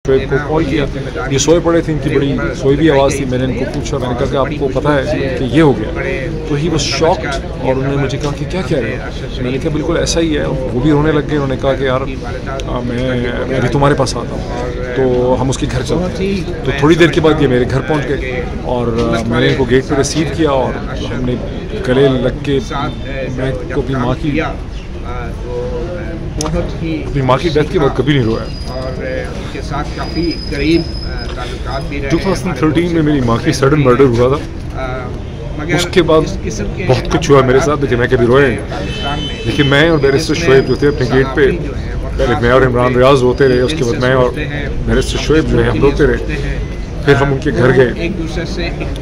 शोएब को कॉल किया, ये सोए पड़े थे, इनकी बड़ी सोई भी आवाज़ थी। मैंने इनको पूछा, मैंने कहा कि आपको पता है कि ये हो गया? तो ही वॉज शॉक्ड और उन्होंने मुझे कहा कि क्या कह रहे हो? मैंने कहा बिल्कुल ऐसा ही है। वो भी रोने लग गए। उन्होंने कहा कि यार मैं अभी तुम्हारे पास आता हूँ, तो हम उसके घर चलते हैं। तो थोड़ी देर के बाद ये मेरे घर पहुँच गए और मैंने इनको गेट पर रिसीव किया और हमने गले लग के, मैं को अपनी माँ की डेथ के बाद कभी नहीं रोया। और उनके साथ काफ़ी करीब ताल्लुकात भी रहे। 2013 में मेरी माँ की सडन मर्डर हुआ था। उसके बाद बहुत कुछ हुआ मेरे साथ, लेकिन मैं कभी रोया नहीं। लेकिन मैं और बैरिस्टर शोएब जो थे अपने गेट पे, पहले मैं और इमरान रियाज रोते रहे, उसके बाद मैं और बैरिस्टर शोएब जो है हम रोते रहे। फिर हम उनके घर गए,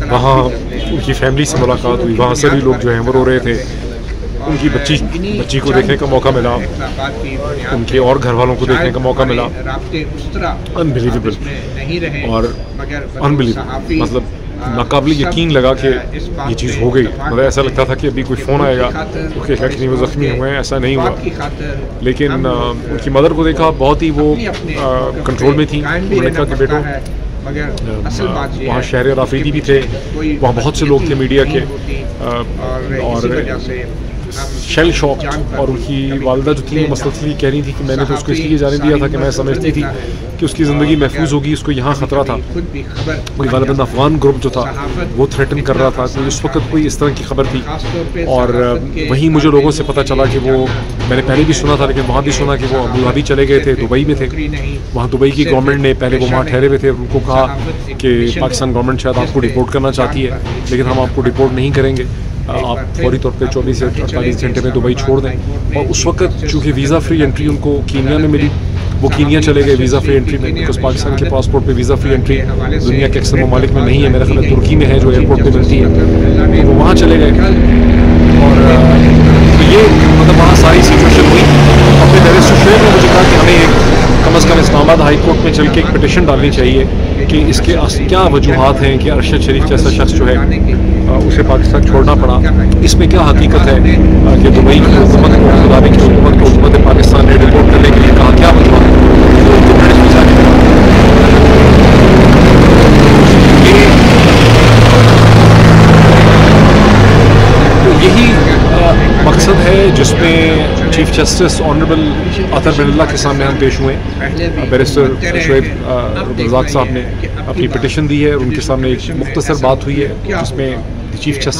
वहाँ उनकी फैमिली से मुलाकात हुई, वहाँ सभी लोग जो हैं वो रो रहे थे। उनकी बच्ची को देखने का मौका मिला, उनके और घर वालों को देखने का मौका मिला। अनबिलीवेबल और अनबिलीवेबल, मतलब नाकाबिल यकीन लगा कि ये चीज़ हो गई। मतलब ऐसा लगता था कि अभी कोई फ़ोन आएगा तो कहेगा कि नहीं वो ज़ख्मी हुए हैं, ऐसा नहीं हुआ। लेकिन उनकी मदर को देखा, बहुत ही वो कंट्रोल में थी। उन्होंने कहा कि बेटो, वहाँ शहर राफीदी भी थे, वहाँ बहुत से लोग थे मीडिया के, और शेल शॉक। और उनकी वालदा जो थी वो मसलसली कह रही थी कि मैंने तो उसको इसलिए जाने दिया था कि मैं समझती थी कि उसकी ज़िंदगी महफूज होगी, उसको यहाँ ख़तरा था। कोई गालिबन अफगान ग्रुप जो था वो थ्रेटन कर रहा था, तो उस वक्त कोई इस तरह की खबर थी। और वहीं मुझे लोगों से पता चला कि वो, मैंने पहले भी सुना था लेकिन वहाँ भी सुना कि वो अबू धाबी चले गए थे, दुबई में थे। वहाँ दुबई की गवर्नमेंट ने, पहले वो वहाँ ठहरे हुए थे, उनको कहा कि पाकिस्तान गवर्नमेंट शायद आपको डिपोर्ट करना चाहती है, लेकिन हम आपको डिपोर्ट नहीं करेंगे, आप फौरी तौर पे 24 से 48 घंटे में दुबई छोड़ दें। और उस वक्त चूँकि वीज़ा फ्री एंट्री उनको कीनिया में मिली, वो कीनिया चले गए वीज़ा फ्री एंट्री में, बिकॉज पाकिस्तान के पासपोर्ट पे वीज़ा फ्री एंट्री दुनिया के अक्सर ममालिक में नहीं है। मेरा ख्याल तुर्की में है जो एयरपोर्ट पे मिलती है, वो वहाँ चले गए। और तो ये मतलब वहाँ सारी सिचुएशन हुई। अपने बैरिस्टर शोएब ने मुझे कहा कि हमें कम अज़ कम इस्लामाबाद हाई कोर्ट में चल के एक पिटिशन डालनी चाहिए कि इसके क्या वजूहात हैं कि अरशद शरीफ जैसा शख्स जो है उसे पाकिस्तान छोड़ना पड़ा। इसमें क्या हकीकत है कि दुबई की हुकूमत को, अबू धाबी की हुकूमत को, हुकूमत पाकिस्तान ने रिपोर्ट करने के लिए कहा, क्या वजूहात है? तो यही मकसद है जिसमें चीफ जस्टिस ऑनरेबल अतर बिरला के सामने हम पेश हुए। बैरिस्टर शोएब रज़ाक साहब ने अपनी पिटिशन दी है और उनके सामने एक मुख्तसर बात हुई है जिसमें चीफ जस्टिस